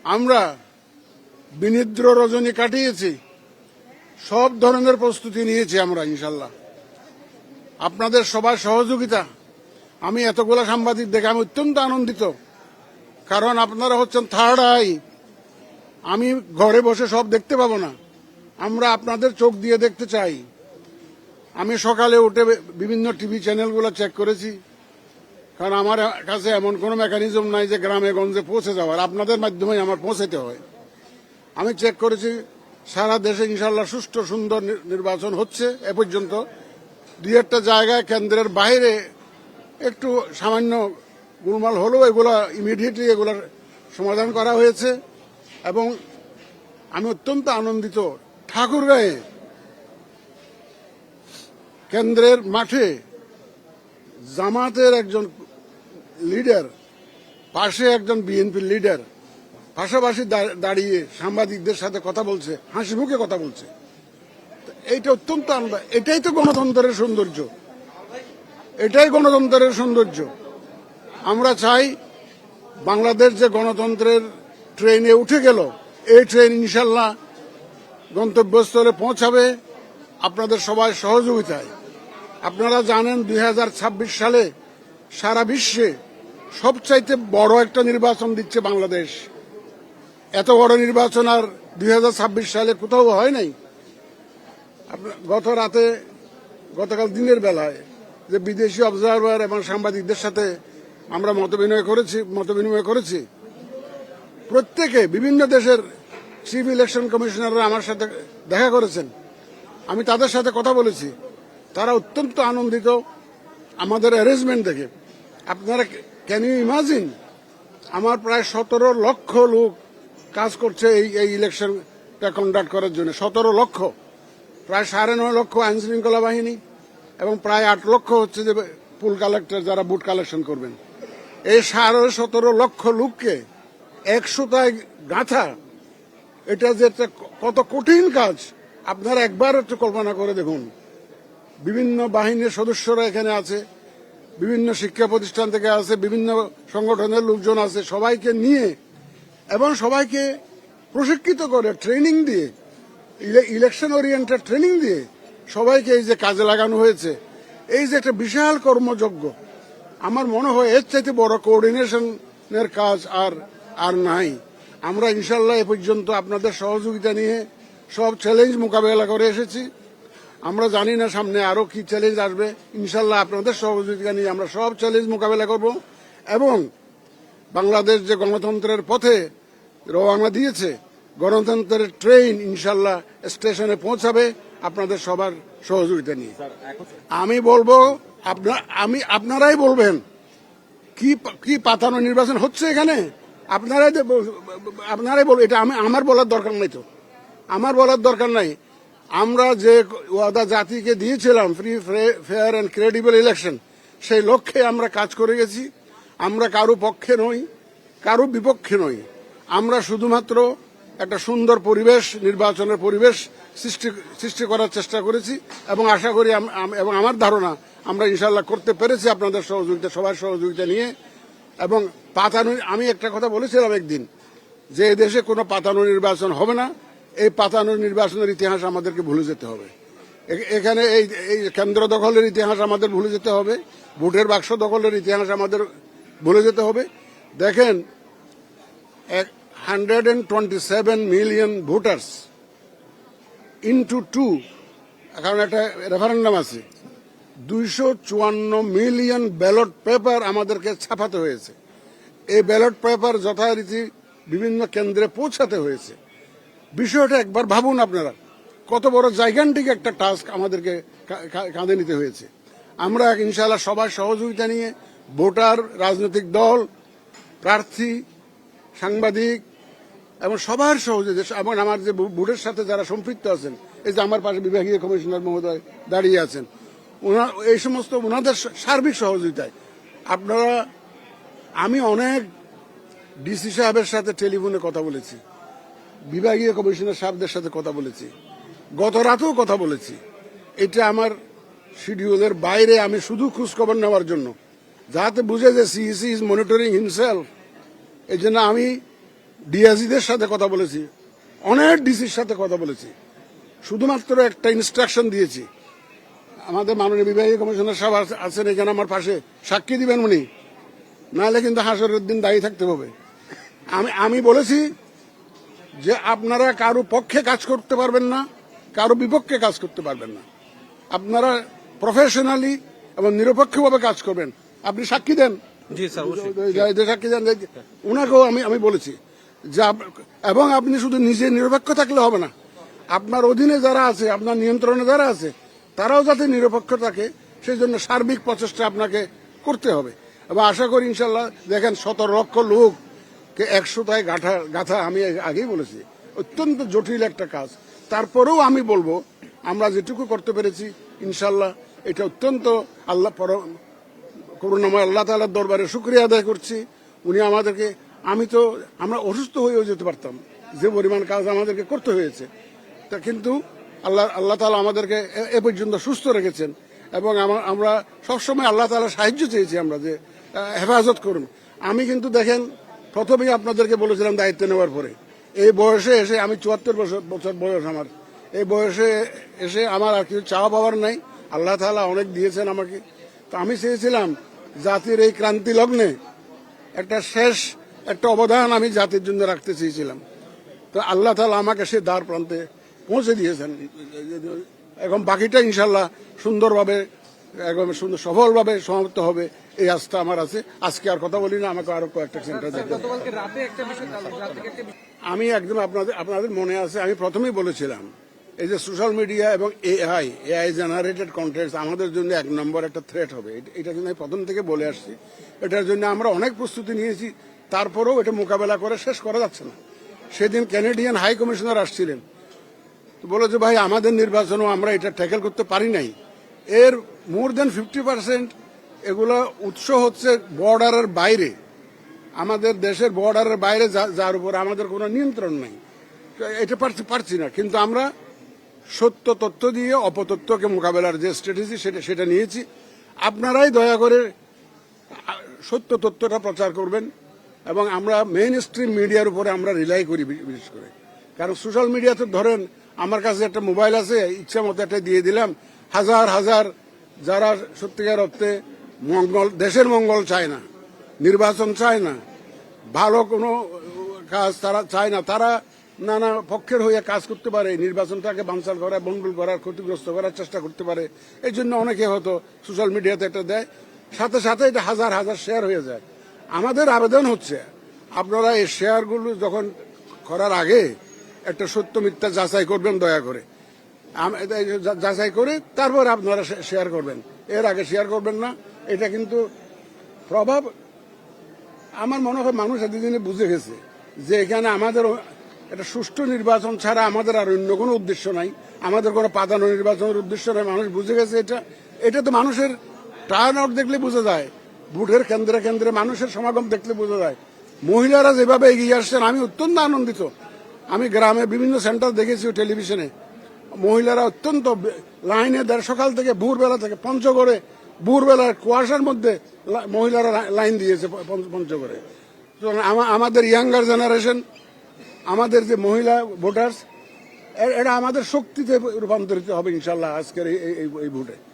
আমরা বিনিদ্র রজনী কাটিয়েছি, সব ধরনের প্রস্তুতি নিয়েছি আমরা ইনশাল্লাহ। আপনাদের সবার সহযোগিতা, আমি এতগুলো সাংবাদিক দেখে আমি অত্যন্ত আনন্দিত, কারণ আপনারা হচ্ছেন থার্ড আই। আমি ঘরে বসে সব দেখতে পাবো না, আমরা আপনাদের চোখ দিয়ে দেখতে চাই। আমি সকালে উঠে বিভিন্ন টিভি চ্যানেলগুলো চেক করেছি, কারণ আমার কাছে এমন কোনো মেকানিজম নাই যে গ্রামে গঞ্জে পৌঁছে যাওয়ার, আপনাদের মাধ্যমে আমার পৌঁছাতে হয়। আমি চেক করেছি সারা দেশে ইনশাল্লাহ সুষ্ঠু সুন্দর নির্বাচন হচ্ছে। এ পর্যন্ত দুই একটা জায়গায় কেন্দ্রের বাইরে একটু সামান্য গোলমাল হলেও এগুলো ইমিডিয়েটলি এগুলোর সমাধান করা হয়েছে। এবং আমি অত্যন্ত আনন্দিত, ঠাকুরগাঁয়ে কেন্দ্রের মাঠে জামাতের একজন লিডার, পাশে একজন বিএনপির লিডার পাশাপাশি দাঁড়িয়ে সাংবাদিকদের সাথে কথা বলছে, হাসি মুখে কথা বলছে। এইটা অত্যন্ত আনন্দ। এটাই তো গণতন্ত্রের সৌন্দর্য, এটাই গণতন্ত্রের সৌন্দর্য। আমরা চাই বাংলাদেশ যে গণতন্ত্রের ট্রেনে উঠে গেল, এই ট্রেন ইনশাল্লাহ গন্তব্যস্থলে পৌঁছাবে আপনাদের সবাই সহযোগিতায়। আপনারা জানেন 2026 সালে সারা বিশ্বে সবচাইতে বড় একটা নির্বাচন দিচ্ছে বাংলাদেশ। এত বড় নির্বাচন আর 2026 সালে কোথাও হয় নাই। গতকাল দিনের বেলায় যে বিদেশি অবজারভার এবং সাংবাদিকদের সাথে আমরা মতবিনিময় করেছি, প্রত্যেকে বিভিন্ন দেশের চিফ ইলেকশন কমিশনাররা আমার সাথে দেখা করেছেন। আমি তাদের সাথে কথা বলেছি, তারা অত্যন্ত আনন্দিত আমাদের অ্যারেঞ্জমেন্ট দেখে। আপনারা ক্যান ইউ ইমাজিন, আমার প্রায় 17 লক্ষ লোক কাজ করছে এই ইলেকশনটা কন্ডাক্ট করার জন্য। 17 লক্ষ, প্রায় 9.5 লক্ষ আইন শৃঙ্খলা বাহিনী এবং প্রায় 8 লক্ষ হচ্ছে যে পুল কালেক্টর, যারা ভোট কালেকশন করবেন। এই 17.5 লক্ষ লোককে 100টায় গাঁথা, এটা যে কত কঠিন কাজ আপনারা একবার একটু কল্পনা করে দেখুন। বিভিন্ন বাহিনীর সদস্যরা এখানে আছে, বিভিন্ন শিক্ষা প্রতিষ্ঠান থেকে আছে, বিভিন্ন সংগঠনের লোকজন আছে, সবাইকে নিয়ে এবং সবাইকে প্রশিক্ষিত করে ট্রেনিং দিয়ে, ইলেকশন ওরিয়েন্টেড ট্রেনিং দিয়ে সবাইকে এই যে কাজে লাগানো হয়েছে, এই যে একটা বিশাল কর্মযজ্ঞ, আমার মনে হয় এর চাইতে বড় কোঅর্ডিনেশনের কাজ আর নাই। আমরা ইনশাল্লাহ এ পর্যন্ত আপনাদের সহযোগিতা নিয়ে সব চ্যালেঞ্জ মোকাবেলা করে এসেছি। আমরা জানি না সামনে আরো কি চ্যালেঞ্জ আসবে। ইনশাল্লাহ আপনাদের সহযোগিতা নিয়ে আমরা সব চ্যালেঞ্জ মোকাবেলা করব এবং বাংলাদেশ যে গণতন্ত্রের পথে রওনা দিয়েছে, গণতন্ত্রের ট্রেন ইনশাল্লাহ স্টেশনে পৌঁছাবে আপনাদের সবার সহযোগিতা নিয়ে। আমি বলবো, আপনারাই বলবেন কি পাতানো নির্বাচন হচ্ছে এখানে, আপনারাই বলবেন। এটা আমার বলার দরকার নাই, তো আমার বলার দরকার নাই। আমরা যে ওয়াদা জাতিকে দিয়েছিলাম, free fair and credible election, সেই লক্ষ্যে আমরা কাজ করে গেছি। আমরা কারো পক্ষে নই, কারো বিপক্ষে নই। আমরা শুধুমাত্র একটা সুন্দর পরিবেশ, নির্বাচনের পরিবেশ সৃষ্টি করার চেষ্টা করেছি এবং আশা করি এবং আমার ধারণা আমরা ইনশাল্লাহ করতে পেরেছি আপনাদের সহযোগিতা, সবার সহযোগিতা নিয়ে। এবং পাতানো, আমি একটা কথা বলেছিলাম একদিন যে দেশে কোনো পাতানো নির্বাচন হবে না। এই পাতানো নির্বাচনের ইতিহাস আমাদেরকে ভুলে যেতে হবে। এখানে এই কেন্দ্র দখলের ইতিহাস আমাদের ভুলে যেতে হবে, ভোটের বাক্স দখলের ইতিহাস আমাদের ভুলে যেতে হবে। দেখেন, 127 মিলিয়ন ভোটার্স ইন্টু 2, কারণ একটা রেফারেন্ডাম আছে, 254 মিলিয়ন ব্যালট পেপার আমাদেরকে ছাপাতে হয়েছে। এই ব্যালট পেপার যথারীতি বিভিন্ন কেন্দ্রে পৌঁছাতে হয়েছে। বিষয়টা একবার ভাবুন আপনারা, কত বড় জাইগান্টিক একটা টাস্ক আমাদেরকে কাঁধে নিতে হয়েছে। আমরা ইনশাআল্লাহ সবার সহযোগিতা নিয়ে, ভোটার, রাজনৈতিক দল, প্রার্থী, সাংবাদিক এবং সবার সহযোগিতা এবং আমার যে ভোটের সাথে যারা সম্পৃক্ত আছেন, এই যে আমার পাশে বিভাগীয় কমিশনার মহোদয় দাঁড়িয়ে আছেন, এই সমস্ত ওনাদের সার্বিক সহযোগিতায় আপনারা, আমি অনেক ডিসি সাহেবের সাথে টেলিফোনে কথা বলেছি, বিভাগীয় কমিশনার সাহেবদের সাথে কথা বলেছি, গত রাতেও কথা বলেছি। এটা আমার শিডিউলের বাইরে, আমি শুধু খোঁজখবর নেওয়ার জন্য, যাতে বুঝে যে সিইসি ইজ মনিটরিং হিমসেলফ। এই জন্য আমি ডিআইজিদের সাথে কথা বলেছি, অনেক ডিসির সাথে কথা বলেছি, শুধুমাত্র একটা ইনস্ট্রাকশন দিয়েছি। আমাদের মাননীয় বিভাগীয় কমিশনার সাহেব আছেন এখানে আমার পাশে, সাক্ষী দিবেন উনি, নাহলে কিন্তু হাসরের দিন দায়ী থাকতে হবে। আমি বলেছি যে আপনারা কারো পক্ষে কাজ করতে পারবেন না, কারো বিপক্ষে কাজ করতে পারবেন না। আপনারা প্রফেশনালি এবং নিরপেক্ষভাবে কাজ করবেন। আপনি সাক্ষী দেন, জি স্যার, সাক্ষী দেন, উনাকেও আমি বলেছি যে এবং আপনি শুধু নিজে নিরপেক্ষ থাকলে হবে না, আপনার অধীনে যারা আছে, আপনার নিয়ন্ত্রণে যারা আছে, তারাও যাতে নিরপেক্ষ থাকে সেই জন্য সার্বিক প্রচেষ্টা আপনাকে করতে হবে। এবং আশা করি ইনশাল্লাহ, দেখেন 17 লক্ষ লোককে 100টায় গাথা আমি আগেই বলেছি, অত্যন্ত জটিল একটা কাজ। তারপরেও আমি বলবো আমরা যেটুকু করতে পেরেছি ইনশাল্লাহ এটা অত্যন্ত করুণাময় আল্লাহ তাআলার দরবারে শুকরিয়া আদায় করছি। উনি আমাদেরকে, আমরা অসুস্থ হয়েও যেতে পারতাম, যে পরিমাণ কাজ আমাদেরকে করতে হয়েছে, তা কিন্তু আল্লাহ তাআলা আমাদেরকে এ পর্যন্ত সুস্থ রেখেছেন। এবং আমরা সবসময় আল্লাহ তাআলার সাহায্য চেয়েছি আমরা, যে হেফাজত করুন। আমি কিন্তু দেখেন প্রথমেই আপনাদেরকে বলেছিলাম দায়িত্ব নেওয়ার পরে, এই বয়সে এসে, আমি 74 বছর বয়স আমার, এই বয়সে এসে আমার আর কিছু চাওয়া পাওয়ার নাই। আল্লাহ তাআলা অনেক দিয়েছেন আমাকে। তো আমি চেয়েছিলাম জাতির এই ক্রান্তি লগ্নে একটা অবদান আমি জাতির জন্য রাখতে চেয়েছিলাম। তো আল্লাহ তাআলা আমাকে সে দ্বার প্রান্তে পৌঁছে দিয়েছেন। এখন বাকিটা ইনশাল্লাহ সুন্দরভাবে, একদম সুন্দর সফলভাবে সমাপ্ত হবে, এই আস্থা আমার আছে। আজকে আর কথা বলি না, আমাকে আরো কয়েকটা সেন্টার যেতে হবে। আমি একদম আপনাদের মনে আছে, আমি প্রথমেই বলেছিলাম এই যে সোশ্যাল মিডিয়া এবং এআই জেনারেটেড কন্টেন্ট আমাদের জন্য 1 নম্বর একটা থ্রেট হবে। এটা কিন্তু আমি প্রথম থেকে বলে আসছি। এটার জন্য আমরা অনেক প্রস্তুতি নিয়েছি, তারপরেও এটা মোকাবেলা করে শেষ করা যাচ্ছে না। সেদিন ক্যানাডিয়ান হাই কমিশনার আসছিলেন, বলে যে ভাই আমাদের নির্বাচনও আমরা এটা ট্যাকেল করতে পারি নাই। এর মোর দেন 50% এগুলো উৎস হচ্ছে বর্ডারের বাইরে, আমাদের দেশের বর্ডারের বাইরে, যার উপর আমাদের কোনো নিয়ন্ত্রণ নাই। এটা পারছি না, কিন্তু আমরা সত্য তথ্য দিয়ে অপতথ্যকে মোকাবেলার যে স্ট্র্যাটেজি সেটা নিয়েছি। আপনারাই দয়া করে সত্য তথ্যটা প্রচার করবেন। এবং আমরা মেইন স্ট্রিম মিডিয়ার উপরে আমরা রিলাই করি বিশেষ করে, কারণ সোশ্যাল মিডিয়াতে ধরেন আমার কাছে একটা মোবাইল আছে, ইচ্ছা মতো একটা দিয়ে দিলাম, হাজার হাজার যারা সত্যিকার অর্থে দেশের মঙ্গল চায় না, নির্বাচন চায় না, ভালো কোনো কাজ তারা চায় না, তারা নানা পক্ষের হয়ে কাজ করতে পারে, নির্বাচনটাকে বানচাল করা, বন্ডুল করার, ক্ষতিগ্রস্ত করার চেষ্টা করতে পারে। এই জন্য অনেকে হয়তো সোশ্যাল মিডিয়াতে একটা দেয়, সাথে সাথে এটা হাজার হাজার শেয়ার হয়ে যায়। আমাদের আবেদন হচ্ছে আপনারা এই শেয়ারগুলো যখন করার আগে একটা সত্য মিথ্যা যাচাই করবেন, দয়া করে যাচাই করে তারপর আপনারা শেয়ার করবেন, এর আগে শেয়ার করবেন না। এটা কিন্তু প্রভাব, আমার মনে হয় মানুষ এতদিনে বুঝে গেছে যে এখানে আমাদের একটা সুষ্ঠু নির্বাচন ছাড়া আমাদের আর অন্য কোনো উদ্দেশ্য নাই, আমাদের কোনো পাতানো নির্বাচনের উদ্দেশ্য নাই। মানুষ বুঝে গেছে এটা তো মানুষের টার্ন আউট দেখলে বোঝা যায়, ভোটের কেন্দ্রে কেন্দ্রে মানুষের সমাগম দেখলে বোঝা যায়। মহিলারা যেভাবে এগিয়ে আসছেন আমি অত্যন্ত আনন্দিত। আমি গ্রামে বিভিন্ন সেন্টার দেখেছি টেলিভিশনে, মহিলারা অত্যন্ত লাইনে সকাল থেকে ভোরবেলা থেকে পঞ্চগড়ে ভোরবেলার কুয়াশার মধ্যে মহিলারা লাইন দিয়েছে পঞ্চগড়ে। আমাদের ইয়াঙ্গার জেনারেশন, আমাদের যে মহিলা ভোটার্স, এটা আমাদের শক্তিতে রূপান্তরিত হবে ইনশাল্লাহ আজকের এই ভোটে।